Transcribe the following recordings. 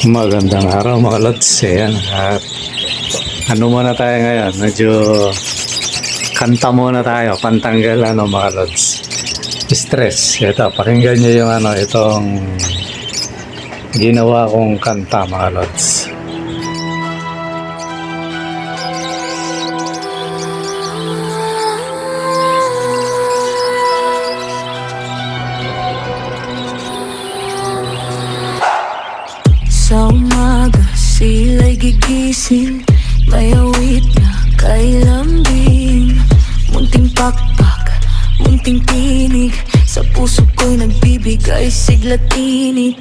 Magandang araw mga lods. Ayan. At ano muna tayo ngayon? Medyo kanta muna tayo. Pantanggal mga lods. Stress. Ito, pakinggan nyo yung itong ginawa kong kanta mga lods. Sa umaga, sila'y gigising, may awit na kay lambing. Munting pakpak, munting tinig, sa puso ko'y nagbibigay sigla tinit.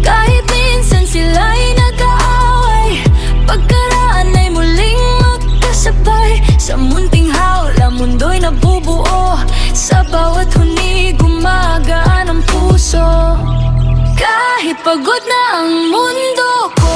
Kahit minsan sila'y nag-aaway, pagkaraan ay muling magkasabay. Sa munting hawla, mundo'y nabubuo, sa bawat huni gumagaan ang puso. Kahit pagod na ang mundo ko,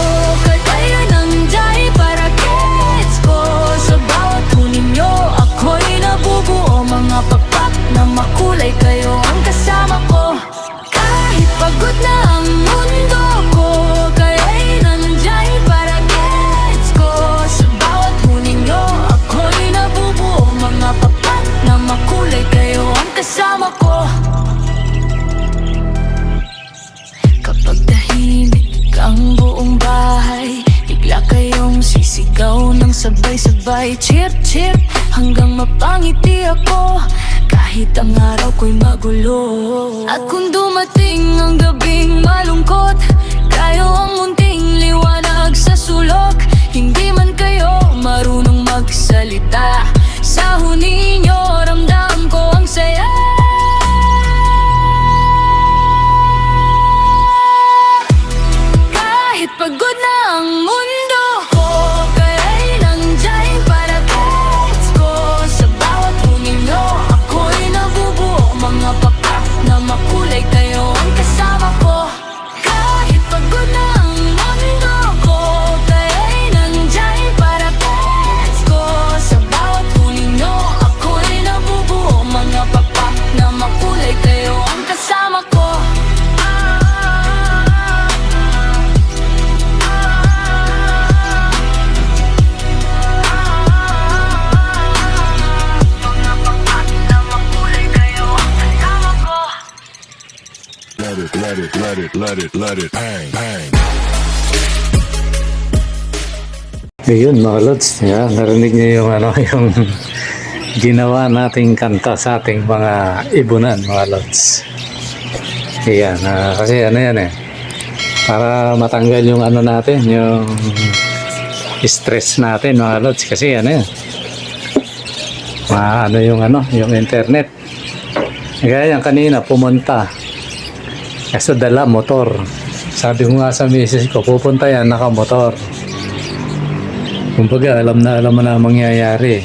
kayo nandiyan para gets ko. Sa bawat tunin nyo, ako'y nabubuo. Mga pakpak na makulay, kayo ang kasama ko. Kahit pagod na ang mundo ko, kayo'y nandiyan para gets ko. Sa bawat tunin nyo, ako'y nabubuo. Mga pakpak na makulay, kayo ang kasama ko. Kapag tahimik ang buong bahay, bigla kayong sisigaw ng sabay-sabay. Chirp, chirp, hanggang mapangiti ako, kahit ang araw ko'y magulo. At kung dumating ang gabing malungkot, kayo ang munting liwanag sa sulok. Hindi man kayo marunong magsalita, sa huni nyo ramdam ko ang saya. Pagod na ang mundo ko, kayo'y nandiyan para gets ko. Sa bawat tunin nyo, ako'y nabubuo. Mga pakpak na makulay, kayo ang kasama ko. Kahit pagod na ang mundo ko, kayo'y nandiyan para gets ko. Sa bawat tunin nyo, ako'y nabubuo. Mga pakpak na makulay, kayo ang kasama ko. Let it bang, bang. Ayun mga lods, narinig niyo yung yung ginawa nating kanta sa ating mga ibunan mga lods. Ayan, kasi yan para matanggal yung natin, yung stress natin mga lods. Kasi yung internet. Kaya yan kanina pumunta, kaso dala motor. Sabi ko nga sa misis ko, pupunta yan nakamotor. Kumbaga alam mo na mangyayari,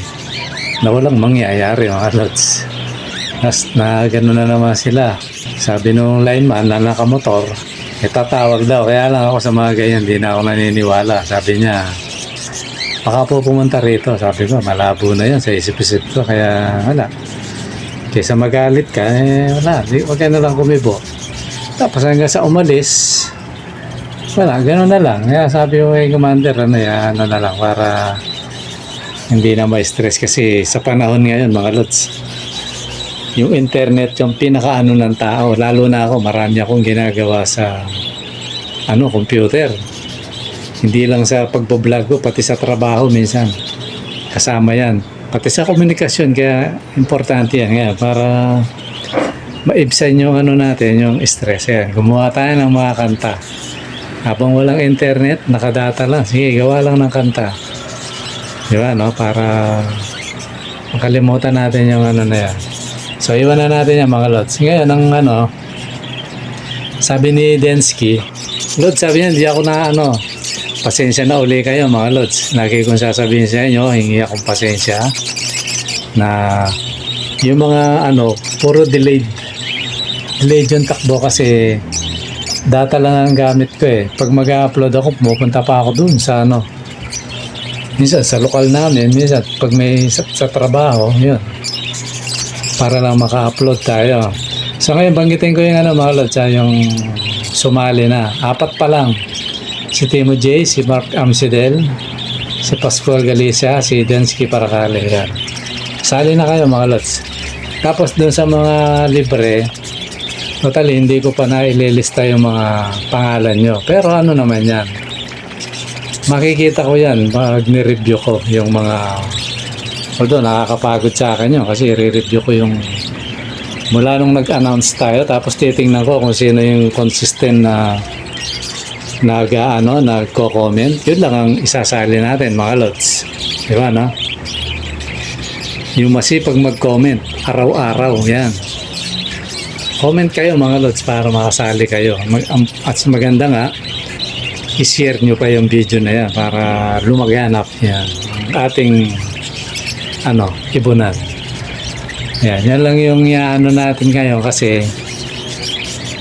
na walang mangyayari mga lods. Na gano'n na naman sila. Sabi nung lineman na nakamotor, tatawag daw. Kaya lang ako sa mga ganyan, hindi na ako naniniwala. Sabi niya, baka po pumunta rito. Sabi ko, malabo na yan sa isip-isip ko. Kaya wala, kaysa magalit ka, wala, huwag ka na lang kumibo. Tapos hanggang sa umalis, wala, gano'n na lang. Kaya sabi ko kay commander, na lang para hindi na ma-stress. Kasi sa panahon ngayon mga lods, yung internet yung pinakaano ng tao. Lalo na ako, marami akong ginagawa sa computer. Hindi lang sa pagbablog ko, pati sa trabaho minsan kasama yan, pati sa komunikasyon. Kaya importante yan nga, para maibsan yung natin, yung stress. Yan, gumawa tayo ng mga kanta. Habang walang internet, nakadata lang, sige, gawa lang ng kanta. Diba, no? Para makalimutan natin yung na yan. So, iwan na natin yung mga lods. Ngayon, sabi ni Densky, Lods, sabi niya, hindi ako na pasensya na uli kayo mga lods. Lagi kong sasabihin sa inyo, hingi akong pasensya na yung mga puro delayed yung takbo. Kasi data lang ang gamit ko pag mag-upload ako, pumupunta pa ako dun sa minsan sa lokal namin, minsan pag may sa trabaho, yun, para lang maka-upload tayo. So ngayon banggitin ko yung mga lods, yung sumali na, 4 pa lang. Si si Timo J, si Mark Amsidel, si Pascual Galicia, si Densky Paracale. Yan. Sali na kayo mga lods. Tapos doon sa mga libre, totally hindi ko pa na ililista yung mga pangalan nyo. Pero ano naman yan, makikita ko yan pag ni-review ko yung mga, although nakakapagod sa akin yun kasi i-review ko yung mula nung nag-announce tayo, tapos titingnan ko kung sino yung consistent na nagko-comment. Yun lang ang isasali natin mga lods, di ba, no? Yung masipag mag-comment araw-araw, yan. Comment kayo mga lods para makasali kayo. At maganda nga, i-share nyo pa yung video na yan para lumaganap yan ang ating ibunan. Yan lang yung natin ngayon kasi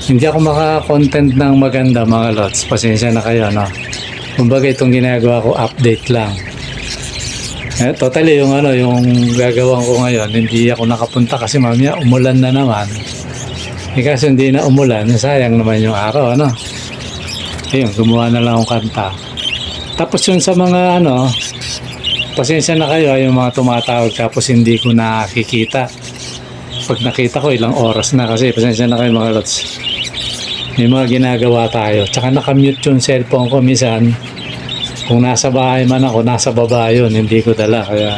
hindi ako maka-content ng maganda mga lods. Pasensya na kayo, no? Kumbaga itong ginagawa ko, update lang. Totally yung gagawin ko ngayon, hindi ako nakapunta kasi mamaya umulan na naman. Kasi hindi na umulan, sayang naman yung araw, ano? Ayun, gumawa na lang akong kanta. Tapos yun sa mga pasensya na kayo, yung mga tumatawag tapos hindi ko nakikita. Pag nakita ko, ilang oras na kasi, pasensya na kayo mga lods. May mga ginagawa tayo. Tsaka nakamute yung cellphone ko minsan. Kung nasa bahay man ako, nasa baba yun, hindi ko dala. Kaya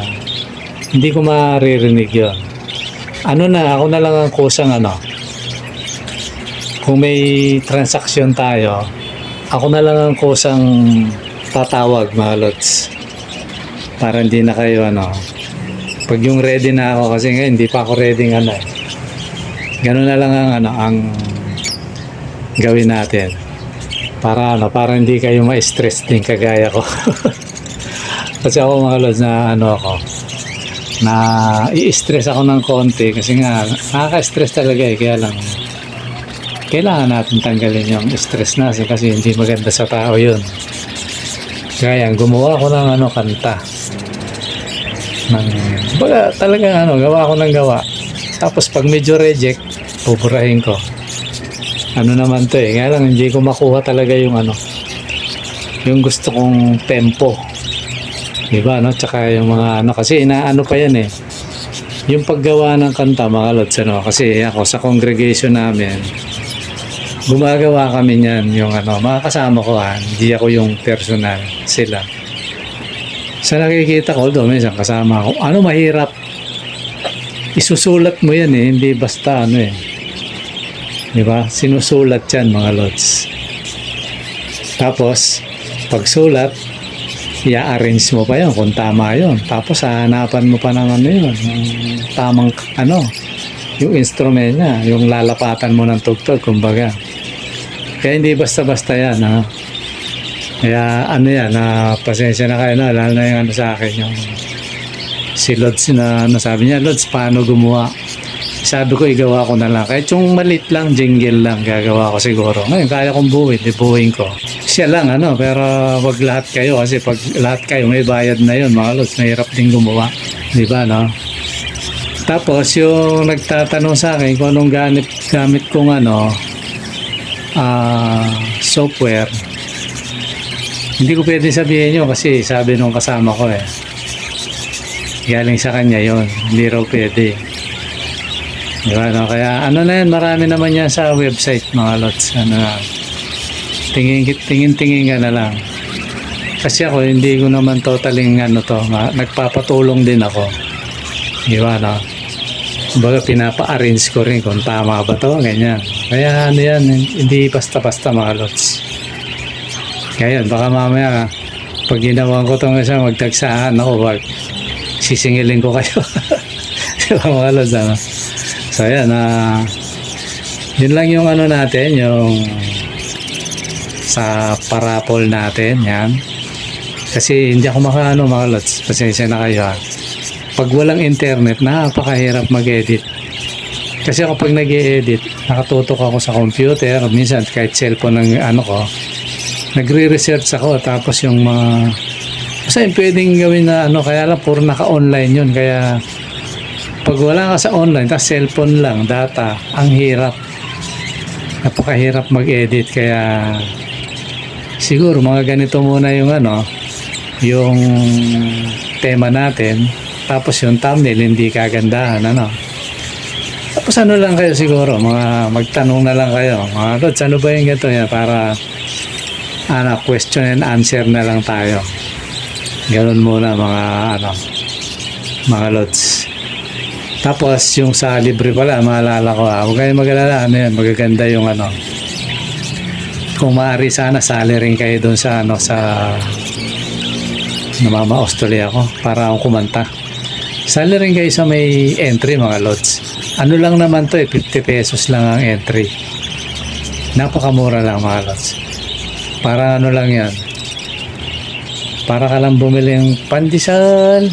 hindi ko maririnig yun. Ako na lang ang kusang kung may transaction tayo, ako na lang ang kusang tatawag mga lods. Para hindi na kayo pag yung ready na ako, kasi ngayon hindi pa ako ready Ganun na lang ang gawin natin. Para hindi kayo ma-stress din kagaya ko. Kasi ako mga lods na i-stress ako ng konti kasi nga nakaka-stress talaga kaya lang kailangan natin tanggalin yung stress natin kasi hindi maganda sa tao yun. Kaya gumawa ko ng kanta gawa ko ng gawa, tapos pag medyo reject pupurahin ko naman to kaya lang hindi ko makuha talaga yung yung gusto kong tempo, diba, tsaka yung mga kasi pa yan yung paggawa ng kanta mga lods, kasi ako sa congregation namin gumagawa kami niyan, yung mga kasama ko hindi ako yung personal, sila. Sa nakikita ko doon minsan kasama ko, mahirap isusulat mo yan hindi basta diba? Sinusulat yan mga lods. Tapos pagsulat, i-arrange mo pa yun kung tama yun. Tapos hahanapan mo pa ng yun, yung tamang yung instrument niya, yung lalapatan mo ng tugtog, kumbaga. Kaya hindi basta-basta yan Kaya pasensya na kayo lalo na yung sa akin, yung si Lods na sabi niya, Lods, paano gumawa? Sabi ko, igawa ko na lang. Kahit yung malit lang, jingle lang, gagawa ko siguro. Ngayon, kaya kong buuin ko. Siya lang, pero wag lahat kayo. Kasi pag lahat kayo, may bayad na yun, mga lods. Mahirap din gumawa. Di ba, no? Tapos, yung nagtatanong sa akin kung anong gamit kong software, hindi ko pwede sabihin yun kasi sabi nung kasama ko galing sa kanya yon, hindi raw pwede. Diba, no? Kaya marami naman yan sa website mga lods. Tingin ka na lang. Kasi ako hindi ko naman totaling nagpapatulong din ako. Diba, no? Kumbaga pinapa-arrange ko rin kung tama ba to, ganyan. Kaya yan, hindi basta-basta mga lods. Kaya baka mamaya pag ginawa ko itong magtagsaan ako, sisingilin ko kayo. Diba mga lods, So ayan, yun lang yung natin, yung sa parapol natin, yan. Kasi hindi ako mga lods, pasensya na kayo Pag walang internet, napakahirap mag-edit. Kasi ako pag nag-e-edit, nakatutok ako sa computer, minsan kahit cellphone ng ko, nagre-research ako, tapos yung mga, basta pwedeng gawin na kaya lang puro naka-online yun, kaya pag wala ka sa online, tapos cellphone lang, data, ang hirap. Napakahirap mag-edit, kaya siguro mga ganito muna yung yung tema natin. Tapos yung thumbnail, hindi kagandahan, Tapos lang kayo siguro, magtanong na lang kayo. Mga lods, ano ba yung ganito yan? Para, question and answer na lang tayo. Ganun muna mga lods. Tapos yung sa libre pala, maalala ko, huwag kayong mag-alala, magaganda yung kung maaari sana, sali rin kayo doon sa sa namamaos tuloy ako para akong kumanta. Sali rin kayo sa may entry mga lods. Ano lang naman to 50 pesos lang ang entry. Napakamura lang mga lods. Para lang yan. Para ka lang bumili ng pandesal,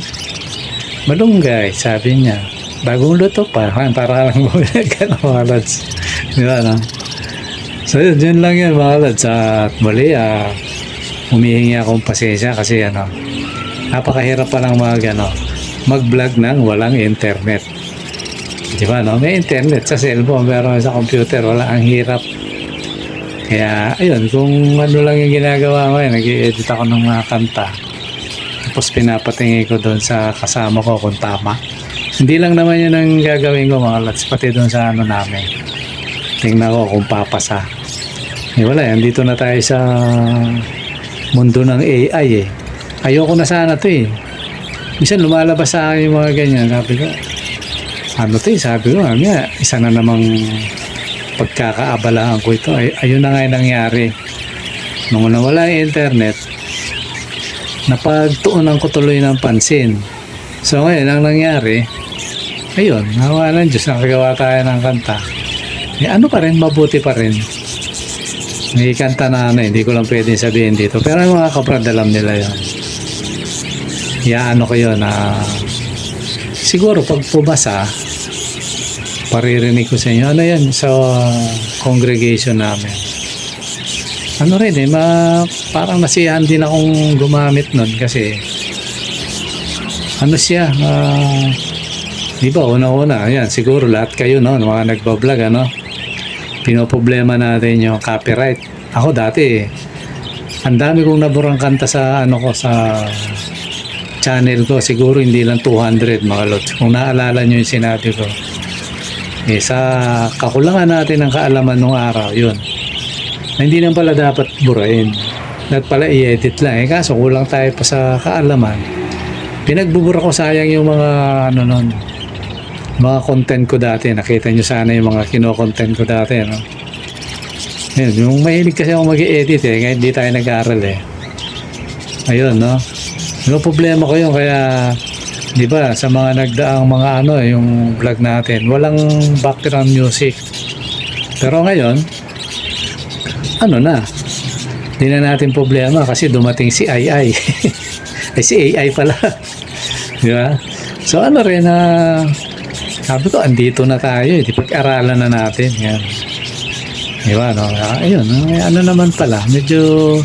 malunggay, sabi niya. Bagong luto pa. Para ka lang bumili ng mga lods. Di ba, So yun lang yan mga lods. At muli, humihingi akong pasensya kasi napakahirap pa lang mag-vlog ng walang internet. Di ba, May internet sa cellphone pero sa computer wala, ang hirap. Kaya ayun, kung lang yung ginagawa ko, nag-i-edit ako ng mga kanta. Tapos pinapatingin ko doon sa kasama ko kung tama. Hindi lang naman yun ang gagawin ko mga lods, pati doon sa namin. Tingnan ko kung papasa. Wala yan, dito na tayo sa mundo ng AI Ayoko na sana to Minsan lumalabas sa akin yung mga ganyan. Sabi ko, sabi ko, isa na namang pagkakaabalahan ko ito. Ayun na nga yung nangyari. Nung nawala yung internet, napagtuunan ko tuloy ng pansin. So ngayon, ang nangyari, ayun, nawa ng Diyos, nakagawa tayo ng kanta. Ano pa rin, mabuti pa rin. May kanta na hindi ko lang pwedeng sabihin dito. Pero yung mga kaprad, alam nila yun. Ko yun siguro pag pumasa, paririnig ko sa inyo. Ano yan sa congregation namin. Rin parang nasiyahan din akong gumamit nun kasi siya, di ba, una-una, yan, siguro lahat kayo, mga nagbablog, pinoproblema natin yung copyright. Ako dati, ang dami kong naburang kanta sa sa channel ko, siguro hindi lang 200 mga lods. Kung naalala nyo yung sinabi ko, sa kakulangan natin ng kaalaman nung araw, yun. Hindi naman pala dapat burahin. Dapat pala i-edit lang. Kaso kulang tayo pa sa kaalaman. Pinagbubura ko sayang yung mga mga content ko dati. Nakita nyo sana yung mga kino-content ko dati, Ayun, yung mahilig kasi ako mag-i-edit ngayon hindi tayo nag-aaral Ayun, yung problema ko yun, kaya di ba sa mga nagdaang mga yung vlog natin, walang background music. Pero ngayon, hindi na natin problema kasi dumating si AI. Si AI pala. Di ba? So rin sabi ko, andito na tayo, di pag-aralan na natin. Yan. Di ba, Ayun, naman pala, medyo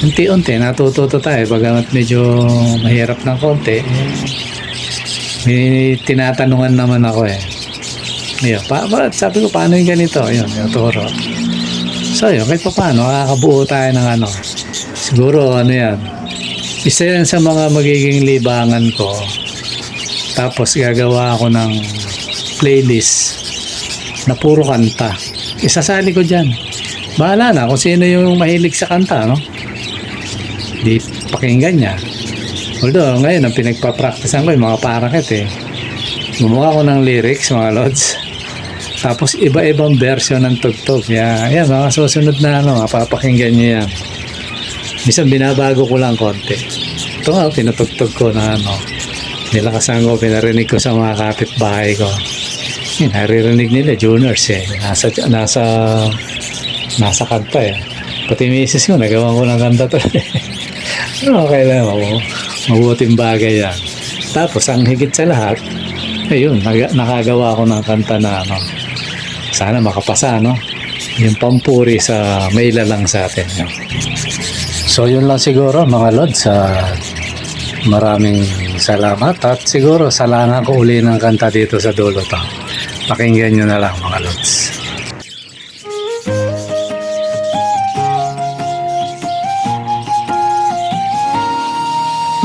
unti-unti natututo tayo, bagamat medyo mahirap ng konti. May tinatanungan naman ako Ayun, sabi ko, paano yung ganito? Ayun, yung turo. So yun, kahit paano, makakabuo tayo ng siguro yan, isa yan sa mga magiging libangan ko. Tapos gagawa ako ng playlist na puro kanta. Isasali ko dyan. Bahala na kung sino yung mahilig sa kanta, Di pakinggan niya. Although ngayon ang pinagpa-practicean ko yung mga parakit gumawa ko ng lyrics mga lods. Tapos iba-ibang version ng tugtog. Yan, mga susunod na mapapakinggan niyo yan. Minsan binabago ko lang konti. Ito nga, tinutugtog ko na nilakasan ko, pinarinig ko sa mga kapitbahay ko. Naririnig nila, juniors nasa kanta Pati misis ko, nagawa ko ng kanta to. Okay lang, mabuting bagay yan. Tapos, ang higit sa lahat, ayun, nakagawa ko ng kanta na sana makapasa, yung pampuri sa may lalang sa atin. So, yun lang siguro mga lods. Maraming salamat at siguro salangan ko uli ng kanta dito sa dulo to. Pakinggan nyo na lang mga lods.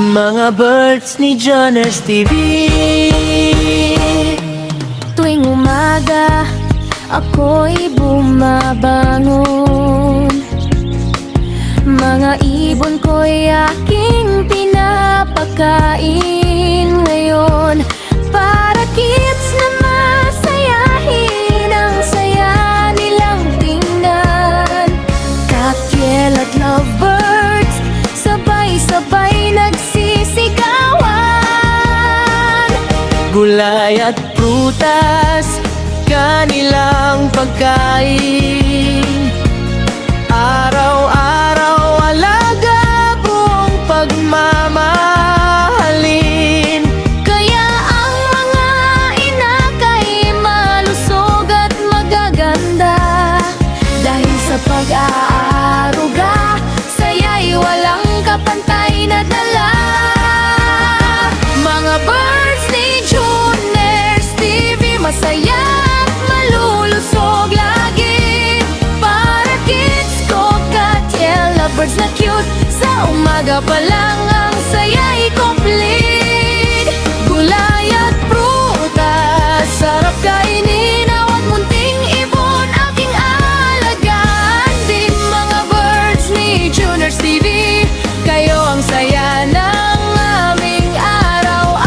Mga birds ni Jonas TV. Tuwing umaga, ako'y bumabangon. Mga ibon ko'y aking pinapakain ngayon. Para kids na masayahin, ang saya nilang tingnan. Catkiel at lovebirds, sabay-sabay nagsisigawan. Gulay at prutas, kanilang pagkain. Araw-araw alaga buong pagmamahalin. Kaya ang mga inakay malusog at magaganda. Dahil sa pag-aaruga, saya'y walang kapantay na dala. Mga birds ni Juners TV, masaya at malulusog lagi. Para kids ko, Catkiel, lovebirds na cute. Sa umaga pa lang ang saya'y complete. Gulay at prutas, sarap kainin. Awat munting ibon, aking alagaan. Di mga birds ni Juners TV, kayo ang saya ng aming araw-araw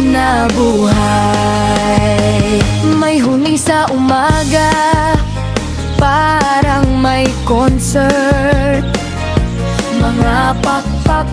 na buhay. May huni sa umaga, parang may concert. Mga pakpak